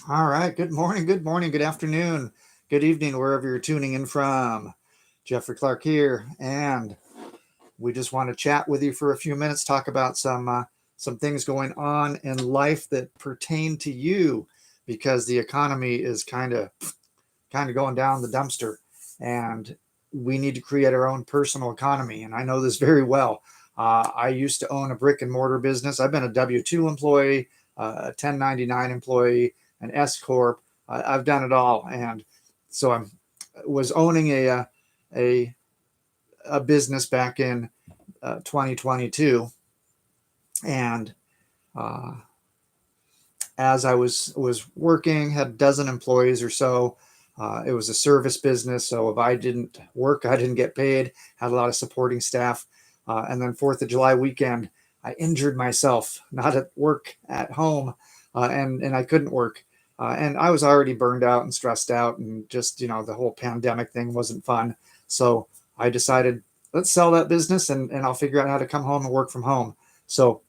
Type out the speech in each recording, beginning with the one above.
All right. Good morning. Good morning. Good afternoon. Good evening, wherever you're tuning in from. Jeffrey Clark here, and we just want to chat with you for a few minutes, talk about some things going on in life that pertain to you, because the economy is kind of going down the dumpster, and we need to create our own personal economy. And I know this very well. I used to own a brick and mortar business. I've been a W-2 employee, a 1099 employee, an S corp. I've done it all, and so I was owning a a business back in 2022, and uh, as I was working, had a dozen employees or so. It was a service business, so if I didn't work, I didn't get paid. Had a lot of supporting staff, and then Fourth of July weekend, I injured myself, not at work, at home, and I couldn't work, and I was already burned out and stressed out, and just the whole pandemic thing wasn't fun. So I decided, let's sell that business, and I'll figure out how to come home and work from home. So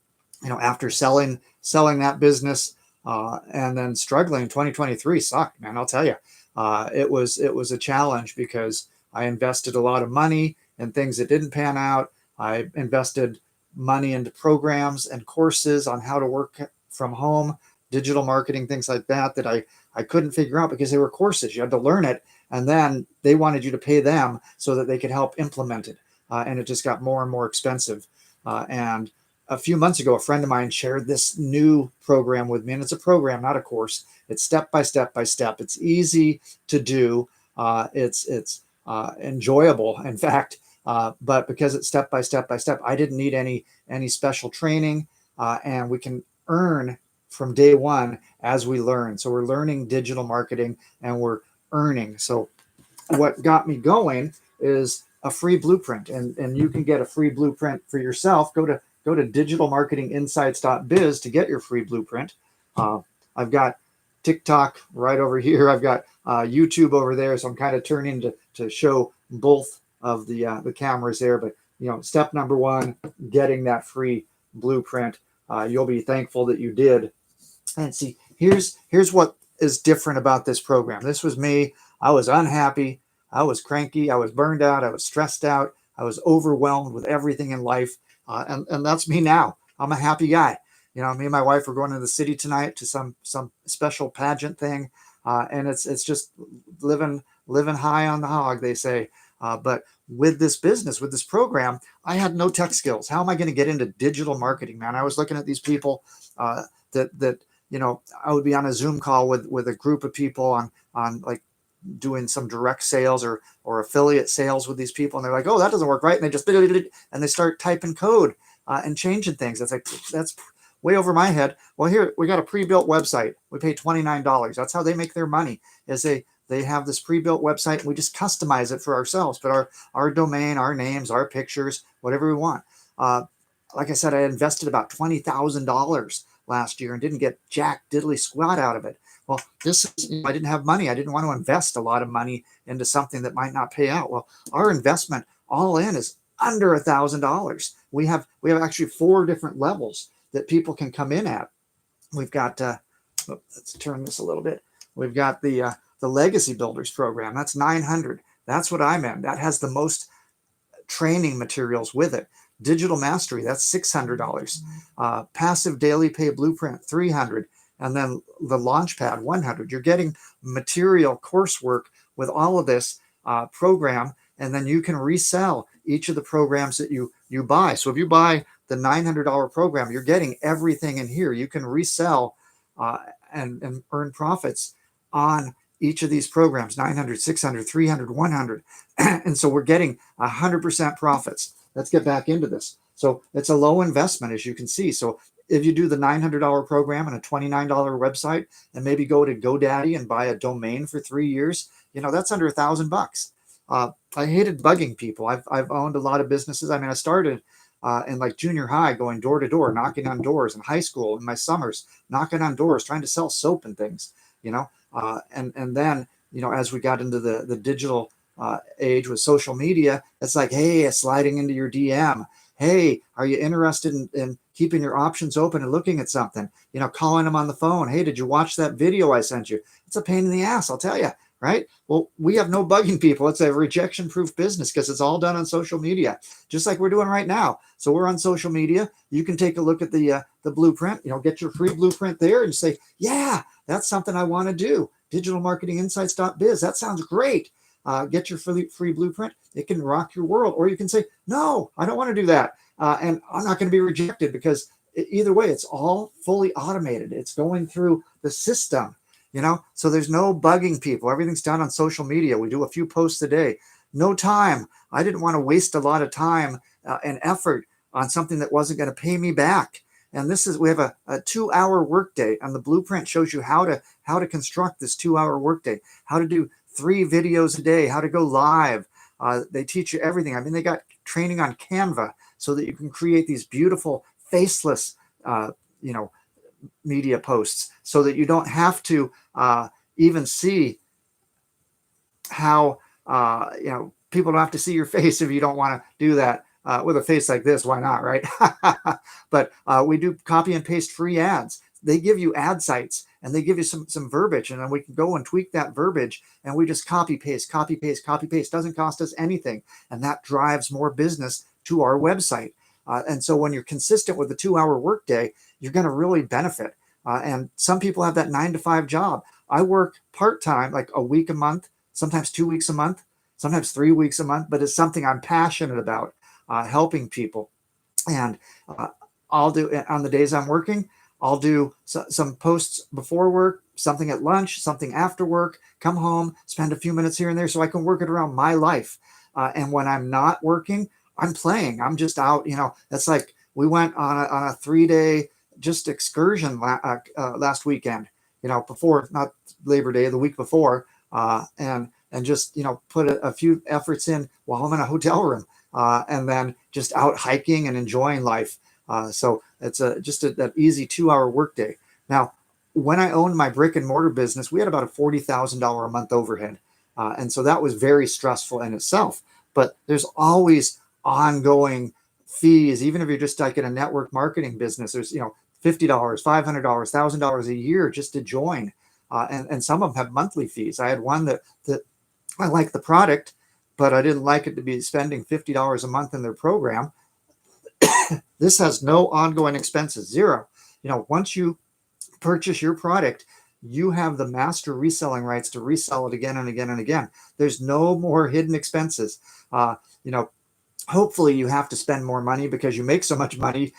after selling that business, and then struggling, 2023 sucked, man. I'll tell you, it was a challenge because I invested a lot of money in things that didn't pan out. I invested money into programs and courses on how to work from home, digital marketing, things like that, that I couldn't figure out because they were courses. You had to learn it, and then they wanted you to pay them so that they could help implement it. And it just got more and more expensive. And a few months ago, a friend of mine shared this new program with me, and it's a program, not a course. It's step by step by step. It's easy to do. It's enjoyable, in fact. But because it's step by step by step, I didn't need any special training, and we can earn from day one as we learn. So we're learning digital marketing, and we're earning. So what got me going is a free blueprint, and you can get a free blueprint for yourself. Go to digitalmarketinginsights.biz to get your free blueprint. I've got TikTok right over here. I've got YouTube over there, so I'm kind of turning to show both of the cameras there. But step number one, getting that free blueprint. You'll be thankful that you did. And see, here's what is different about this program. This was me. I was unhappy. I was cranky. I was burned out. I was stressed out. I was overwhelmed with everything in life. And that's me now. I'm a happy guy. Me and my wife are going to the city tonight to some special pageant thing, and it's just living high on the hog, they say. But with this business, with this program, I had no tech skills. How am I going to get into digital marketing, man? I was looking at these people that I would be on a Zoom call with a group of people on like doing some direct sales or affiliate sales with these people, and they're like, oh, that doesn't work right, and they just and they start typing code and changing things. It's like, that's way over my head. Well, here we got a pre-built website. We pay $29. That's how they make their money, is they have this pre-built website, and we just customize it for ourselves, but our domain, our names, our pictures, whatever we want. Like I said, I invested about $20,000 last year and didn't get jack diddly squat out of it. Well, this is, I didn't have money. I didn't want to invest a lot of money into something that might not pay out. Well, our investment all in is under $1,000. We have actually 4 different levels that people can come in at. We've got let's turn this a little bit. We've got the Legacy Builders program. That's 900. That's what I'm in. That has the most training materials with it. Digital Mastery, that's $600. Passive Daily Pay Blueprint, $300. And then the Launchpad, $100. You're getting material coursework with all of this program, and then you can resell each of the programs that you buy. So if you buy the $900 program, you're getting everything in here. You can resell and earn profits on each of these programs: 900, 600, 300, 100. And so we're getting 100% profits. Let's get back into this. So it's a low investment, as you can see. So if you do the $900 program and a $29 website, and maybe go to GoDaddy and buy a domain for 3 years, that's under $1,000. I hated bugging people. I've owned a lot of businesses. I mean, I started in like junior high, going door to door, knocking on doors. In high school, in my summers, knocking on doors, trying to sell soap and things. And then as we got into the digital age with social media, it's like, hey, it's sliding into your DM. Hey, are you interested in keeping your options open and looking at something? Calling them on the phone. Hey, did you watch that video I sent you? It's a pain in the ass, I'll tell you, right? Well, we have no bugging people. It's a rejection proof business because it's all done on social media, just like we're doing right now. So we're on social media. You can take a look at the blueprint, get your free blueprint there and say, yeah, that's something I want to do. Digitalmarketinginsights.biz. That sounds great. Get your free blueprint. It can rock your world. Or you can say, no, I don't want to do that. And I'm not going to be rejected because either way, it's all fully automated. It's going through the system, so there's no bugging people. Everything's done on social media. We do a few posts a day. No time. I didn't want to waste a lot of time and effort on something that wasn't going to pay me back. And we have a 2-hour workday, and the blueprint shows you how to construct this 2-hour workday, how to do 3 videos a day, how to go live. They teach you everything. I mean, they got training on Canva so that you can create these beautiful faceless, media posts, so that you don't have to even see how, people don't have to see your face if you don't want to do that. With a face like this, why not, right? But we do copy and paste free ads. They give you ad sites and they give you some verbiage, and then we can go and tweak that verbiage, and we just copy paste. Doesn't cost us anything, and that drives more business to our website. And so when you're consistent with the 2-hour workday, you're going to really benefit. And some people have that 9 to 5 job. I work part-time, like a week a month, sometimes 2 weeks a month, sometimes 3 weeks a month, but it's something I'm passionate about, helping people. And I'll do, on the days I'm working, I'll do some posts before work, something at lunch, something after work, come home, spend a few minutes here and there so I can work it around my life. And when I'm not working, I'm playing. I'm just out, that's like we went on a 3-day just excursion last weekend, before, not Labor Day, the week before, and just, put a few efforts in while I'm in a hotel room, and then just out hiking and enjoying life. So it's just that easy 2-hour workday. Now, when I owned my brick and mortar business, we had about a $40,000 a month overhead. And so that was very stressful in itself. But there's always ongoing fees, even if you're just like in a network marketing business. There's, $50, $500, $1,000 a year just to join. And some of them have monthly fees. I had one that I liked the product, but I didn't like it to be spending $50 a month in their program. This has no ongoing expenses, zero. Once you purchase your product, you have the master reselling rights to resell it again and again and again. There's no more hidden expenses. Hopefully you have to spend more money because you make so much money.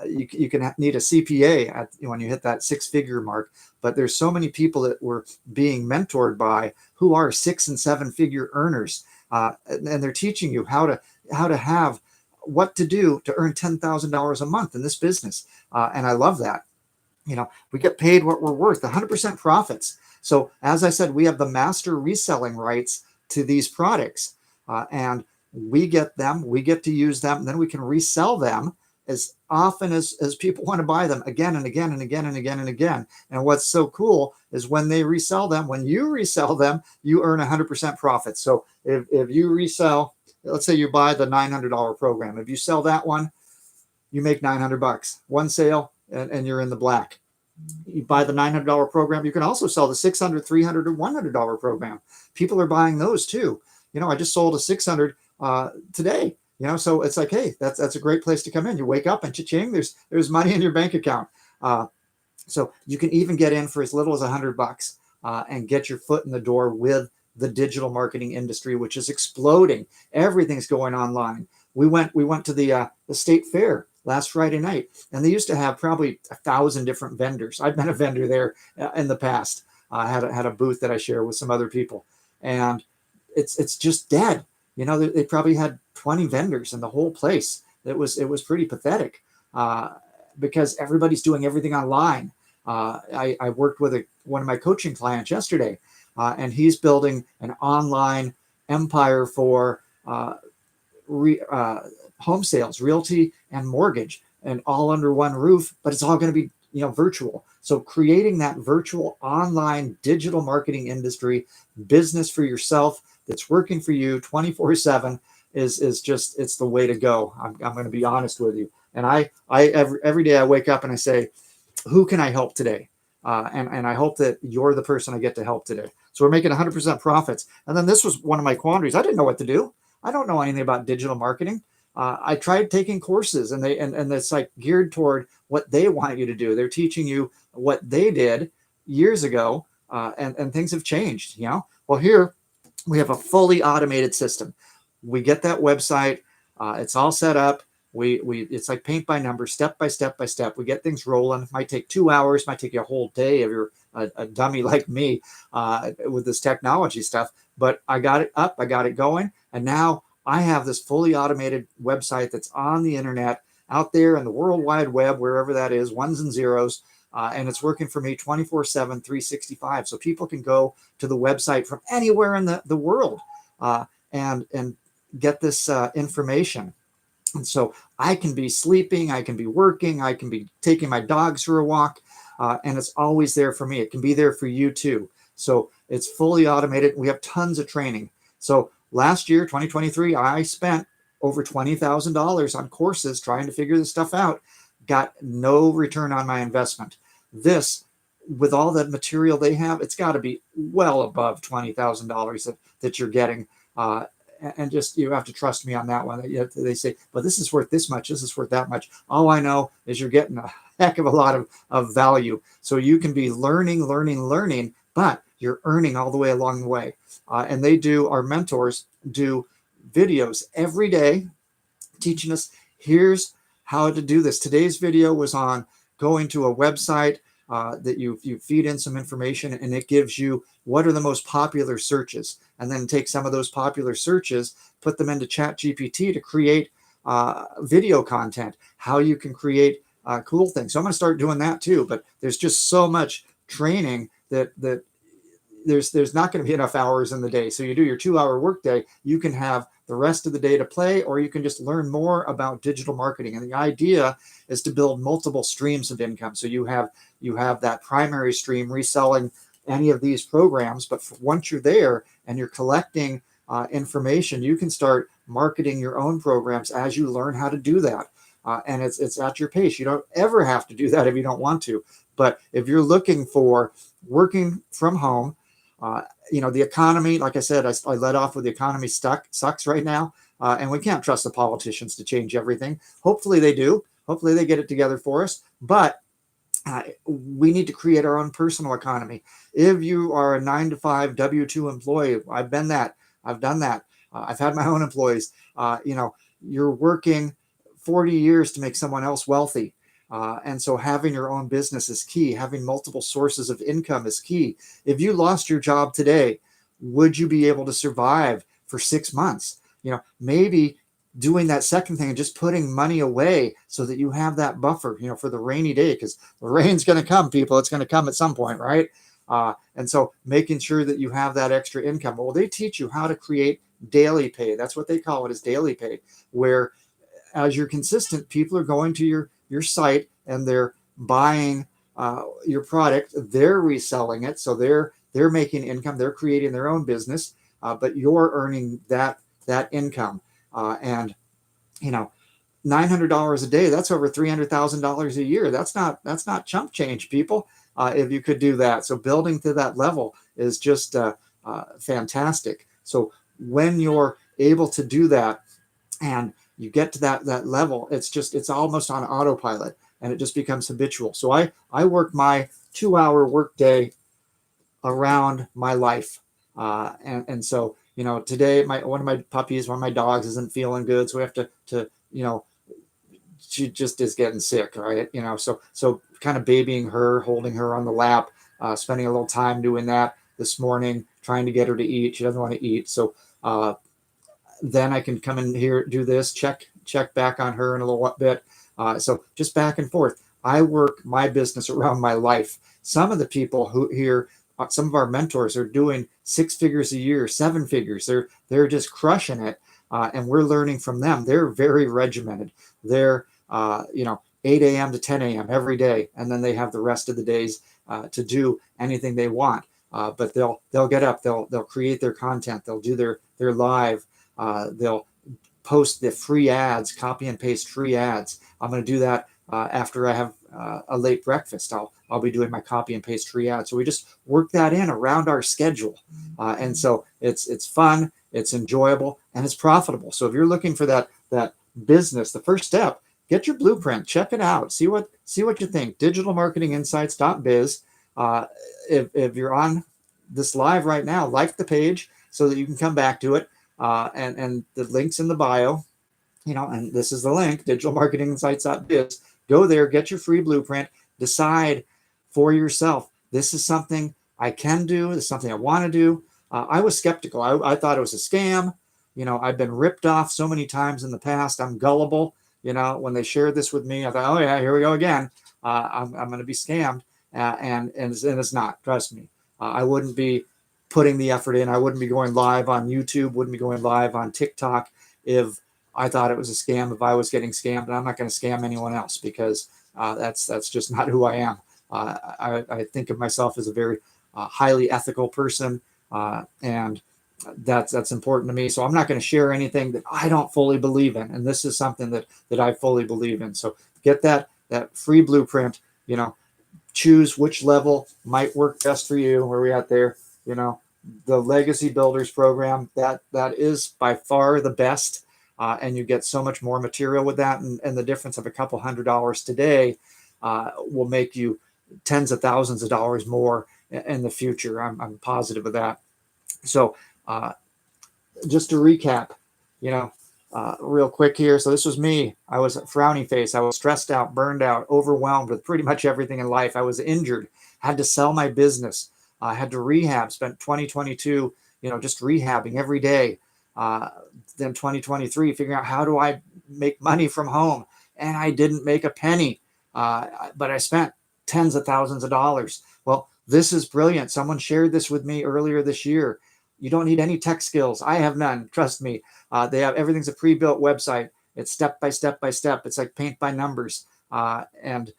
You can need a CPA when you hit that 6-figure mark. But there's so many people that we're being mentored by who are 6 and 7-figure earners, and they're teaching you how to have what to do to earn $10,000 a month in this business. And I love that. We get paid what we're worth, 100% profits. So as I said, we have the master reselling rights to these products, and we get them, we get to use them, and then we can resell them as often as people want to buy them again and again and again and again and again. And what's so cool is when you resell them, you earn 100% profit. So if you resell, let's say you buy the $900 program. If you sell that one, you make $900. One sale and you're in the black. You buy the $900 program. You can also sell the $600, $300, or $100 program. People are buying those too. I just sold a $600 today. So it's like, hey, that's a great place to come in. You wake up and cha-ching, there's money in your bank account. So you can even get in for as little as $100 and get your foot in the door with the digital marketing industry, which is exploding. Everything's going online. We went to the state fair last Friday night, and they used to have probably 1,000 different vendors. I've been a vendor there in the past. I had a booth that I share with some other people, and it's just dead. They probably had 20 vendors in the whole place. It was pretty pathetic because everybody's doing everything online. I worked with one of my coaching clients yesterday, and he's building an online empire for home sales, realty, and mortgage, and all under one roof. But it's all going to be virtual. So creating that virtual online digital marketing industry business for yourself that's working for you 24/7 is just, it's the way to go. I'm going to be honest with you. And every day I wake up and I say, who can I help today? And I hope that you're the person I get to help today. So we're making 100% profits. And then this was one of my quandaries. I didn't know what to do. I don't know anything about digital marketing. I tried taking courses, and it's like geared toward what they want you to do. They're teaching you what they did years ago, and things have changed. Well, here we have a fully automated system. We get that website. It's all set up. We it's like paint by number, step by step by step. We get things rolling. It might take 2 hours, might take you a whole day if you're a dummy like me, with this technology stuff. But I got it up, I got it going, and now I have this fully automated website that's on the internet, out there in the World Wide Web, wherever that is, ones and zeros. And it's working for me 24/7, 365. So people can go to the website from anywhere in the world, and get this information. And so I can be sleeping, I can be working, I can be taking my dogs for a walk, and it's always there for me. It can be there for you too. So it's fully automated. We have tons of training. So last year, 2023, I spent over $20,000 on courses trying to figure this stuff out. Got no return on my investment. This, with all that material they have, it's got to be well above $20,000 that you're getting. And just, you have to trust me on that one. They say, but this is worth this much, this is worth that much. All I know is you're getting a heck of a lot of value. So you can be learning, but you're earning all the way along the way. And our mentors do videos every day teaching us, here's how to do this. Today's video was on going to a website that you feed in some information, and it gives you what are the most popular searches, and then take some of those popular searches, put them into ChatGPT to create video content, how you can create cool things. So I'm going to start doing that too. But there's just so much training that there's not going to be enough hours in the day. So you do your 2-hour workday, you can have the rest of the day to play, or you can just learn more about digital marketing. And the idea is to build multiple streams of income. So you have that primary stream reselling any of these programs, but once you're there and you're collecting information, you can start marketing your own programs as you learn how to do that. And it's at your pace. You don't ever have to do that if you don't want to. But if you're looking for working from home, the economy, like I said, I led off with the economy sucks right now. And we can't trust the politicians to change everything. Hopefully they do. Hopefully they get it together for us. But we need to create our own personal economy. If you are a 9-to-5 W-2 employee, I've been that. I've done that. I've had my own employees. You're working 40 years to make someone else wealthy. And so having your own business is key. Having multiple sources of income is key. If you lost your job today, would you be able to survive for 6 months? Maybe doing that second thing and just putting money away so that you have that buffer, for the rainy day, because the rain's going to come, people. It's going to come at some point, right? And so making sure that you have that extra income. Well, they teach you how to create daily pay. That's what they call it, is daily pay, where as you're consistent, people are going to your site and they're buying your product. They're reselling it, so they're making income. They're creating their own business, but you're earning that income. And $900 a day, that's over $300,000 a year. That's not chump change, people. If you could do that, so building to that level is just fantastic. So when you're able to do that and you get to that level, it's almost on autopilot, and it just becomes habitual. So I work my 2-hour workday around my life, and so today one of my puppies, one of my dogs, isn't feeling good, so we have to she just is getting sick, right? So kind of babying her, holding her on the lap, spending a little time doing that this morning, trying to get her to eat. She doesn't want to eat, so then I can come in here, do this, check back on her in a little bit. So just back and forth. I work my business around my life. Some of the people who here, some of our mentors are doing 6 figures a year, 7 figures. They're just crushing it, and we're learning from them. They're very regimented. They're 8 a.m. to 10 a.m. every day, and then they have the rest of the days to do anything they want. But they'll get up. They'll create their content. They'll do their live. They'll post the free ads, copy and paste free ads. I'm going to do that after I have a late breakfast. I'll be doing my copy and paste free ads. So we just work that in around our schedule, and so it's fun, it's enjoyable, and it's profitable. So if you're looking for that business, the first step, get your blueprint, check it out, see what you think. Digitalmarketinginsights.biz. If you're on this live right now, like the page so that you can come back to it, and the link's in the bio, and this is the link, digitalmarketinginsights.biz. Go there, get your free blueprint, decide for yourself, this is something I can do, this is something I want to do. I was skeptical. I thought it was a scam. I've been ripped off so many times in the past. I'm gullible. When they shared this with me, I thought, oh yeah, here we go again. I'm going to be scammed, and it's not. Trust me. I wouldn't be putting the effort in. I wouldn't be going live on YouTube. Wouldn't be going live on TikTok if I thought it was a scam. If I was getting scammed, and I'm not going to scam anyone else, because that's just not who I am. I think of myself as a very highly ethical person, and that's important to me. So I'm not going to share anything that I don't fully believe in, and this is something that I fully believe in. So get that free blueprint. Choose which level might work best for you. Where are we at there? The Legacy Builders program, that is by far the best, and you get so much more material with that, and the difference of a couple $100 today will make you tens of thousands of dollars more in the future. I'm positive of that. So just to recap, real quick here. So this was me. I was a frowny face. I was stressed out, burned out, overwhelmed with pretty much everything in life. I was injured, had to sell my business, had to rehab, spent 2022, just rehabbing every day. Then 2023, figuring out how do I make money from home. And I didn't make a penny, but I spent tens of thousands of dollars. Well, this is brilliant. Someone shared this with me earlier this year. You don't need any tech skills. I have none. Trust me. They have everything's a pre-built website. It's step by step by step. It's like paint by numbers, and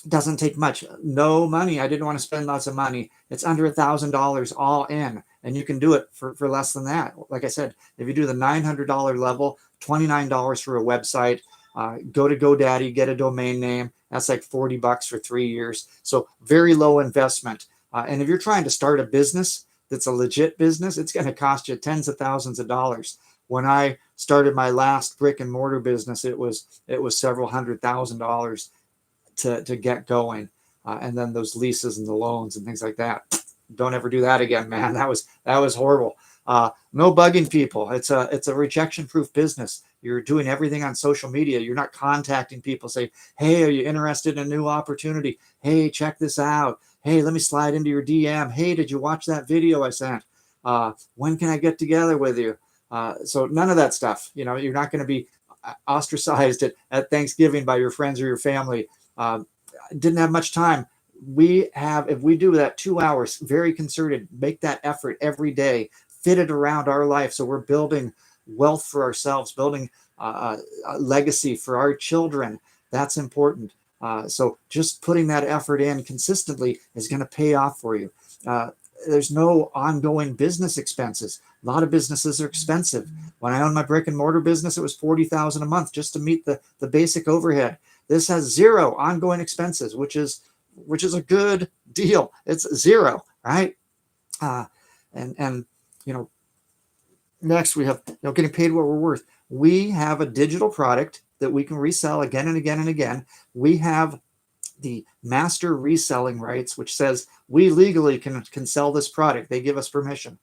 doesn't take much. No money. I didn't want to spend lots of money. It's under $1,000 all in, and you can do it for less than that. Like I said, if you do the $900 level, $29 for a website. Go to GoDaddy, get a domain name. That's like $40 for 3 years. So very low investment. And if you're trying to start a business that's a legit business, it's going to cost you tens of thousands of dollars. When I started my last brick and mortar business, it was several $100,000 to get going, and then those leases and the loans and things like that. Don't ever do that again, man. That was horrible. No bugging people. It's a rejection-proof business. You're doing everything on social media. You're not contacting people, say, hey, are you interested in a new opportunity? Hey, check this out. Hey, let me slide into your DM. Hey, did you watch that video I sent? When can I get together with you? So none of that stuff. You're not going to be ostracized at Thanksgiving by your friends or your family. Didn't have much time. If we do that 2 hours, very concerted, make that effort every day, fit it around our life. So we're building wealth for ourselves, building a legacy for our children. That's important. So just putting that effort in consistently is going to pay off for you. There's no ongoing business expenses. A lot of businesses are expensive. When I owned my brick and mortar business, it was $40,000 a month just to meet the basic overhead. This has zero ongoing expenses, which is a good deal. It's zero, right? And next we have getting paid what we're worth. We have a digital product that we can resell again and again and again. We have the master reselling rights, which says we legally can sell this product. They give us permission.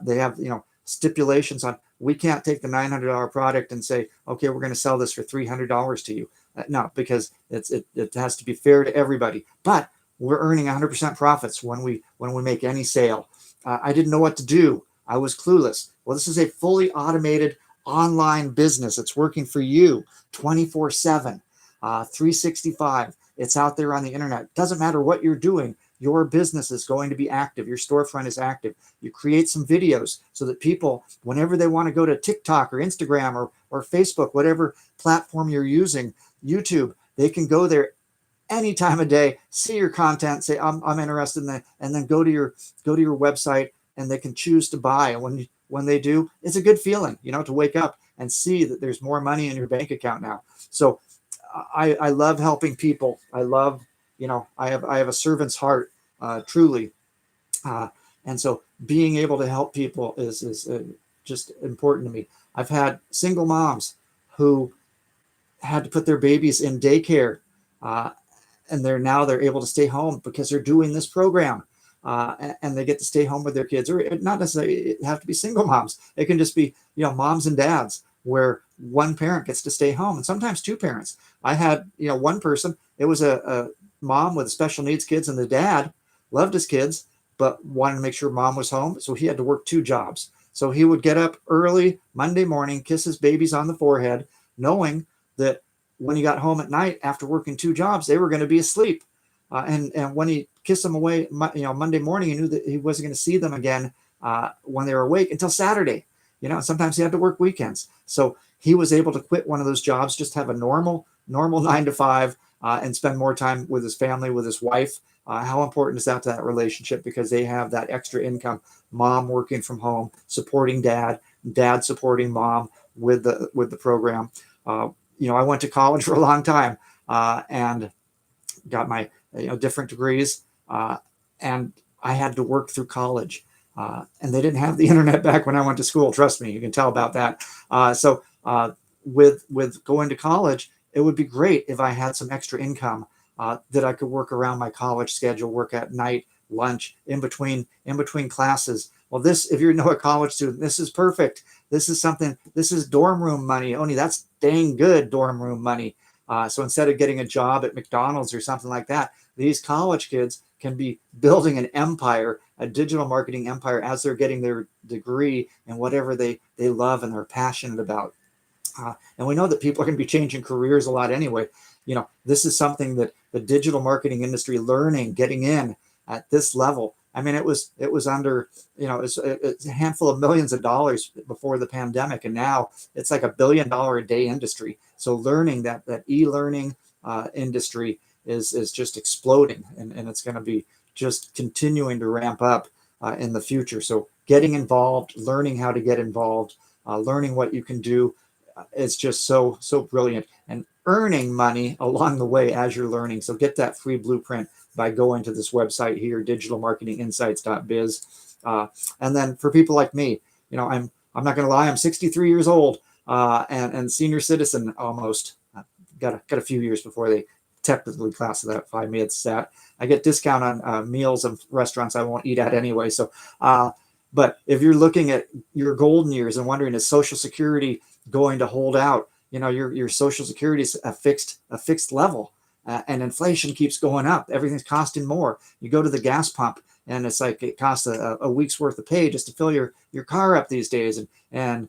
They have stipulations on, we can't take the $900 product and say, okay, we're going to sell this for $300 to you. No, because it has to be fair to everybody. But we're earning 100% profits when we make any sale. I didn't know what to do. I was clueless. Well, this is a fully automated online business. It's working for you 24/7, 365. It's out there on the internet. Doesn't matter what you're doing. Your business is going to be active. Your storefront is active. You create some videos so that people, whenever they want to go to TikTok or Instagram or Facebook, whatever platform you're using, YouTube, they can go there any time of day, see your content, say, I'm interested in that, and then go to your website, and they can choose to buy. And when they do, it's a good feeling, to wake up and see that there's more money in your bank account now. So I love helping people. I love, I have a servant's heart, truly. Uh, and so being able to help people is just important to me. I've had single moms who had to put their babies in daycare, uh, and they're able to stay home because they're doing this program, and they get to stay home with their kids. Or not necessarily it have to be single moms. It can just be moms and dads where one parent gets to stay home, and sometimes two parents. I had one person. It was a mom with special needs kids, and the dad loved his kids but wanted to make sure mom was home, so he had to work two jobs. So he would get up early Monday morning, kiss his babies on the forehead, knowing that when he got home at night after working two jobs, they were going to be asleep. And when he kissed them away, Monday morning, he knew that he wasn't going to see them again when they were awake until Saturday. Sometimes he had to work weekends. So he was able to quit one of those jobs, just have a normal 9 to 5, and spend more time with his family, with his wife. How important is that to that relationship? Because they have that extra income. Mom working from home, supporting dad, dad supporting mom with the program. I went to college for a long time, and got my different degrees, and I had to work through college, and they didn't have the internet back when I went to school. Trust me, you can tell about that. So with going to college, it would be great if I had some extra income that I could work around my college schedule, work at night, lunch, in between classes. Well, if you're a college student, this is perfect. This is dorm room money. Only that's dang good dorm room money. So instead of getting a job at McDonald's or something like that, these college kids can be building an empire, a digital marketing empire, as they're getting their degree in whatever they love and they're passionate about. And we know that people are going to be changing careers a lot anyway. This is something that the digital marketing industry getting in at this level. I mean, it was under, it's a handful of millions of dollars before the pandemic, and now it's like $1 billion a day industry. So learning that e-learning industry is just exploding, and it's going to be just continuing to ramp up in the future. So getting involved, learning how to get involved, learning what you can do, it's just so brilliant, and earning money along the way as you're learning. So get that free blueprint by going to this website here, digitalmarketinginsights.biz. And then for people like me, I'm not going to lie, I'm 63 years old, and senior citizen almost. Got a few years before they technically classify me as that. I get discount on meals and restaurants I won't eat at anyway. So, but if you're looking at your golden years and wondering, is Social Security going to hold out? Your Social Security is a fixed level, and inflation keeps going up. Everything's costing more. You go to the gas pump, and it's like it costs a week's worth of pay just to fill your car up these days. And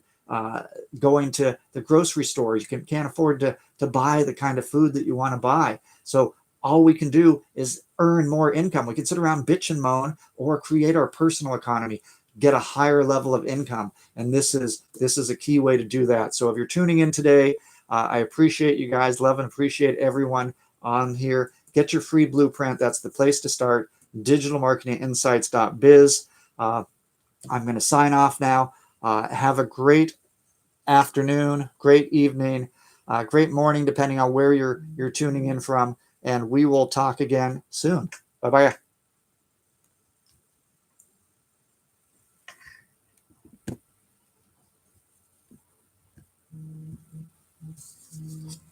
going to the grocery store, you can't afford to buy the kind of food that you want to buy. So all we can do is earn more income. We can sit around bitch and moan, or create our personal economy, get a higher level of income. And this is a key way to do that. So if you're tuning in today, I appreciate you guys. Love and appreciate everyone on here. Get your free blueprint. That's the place to start. digitalmarketinginsights.biz. I'm going to sign off now. Have a great afternoon, great evening, great morning, depending on where you're tuning in from. And we will talk again soon. Bye-bye.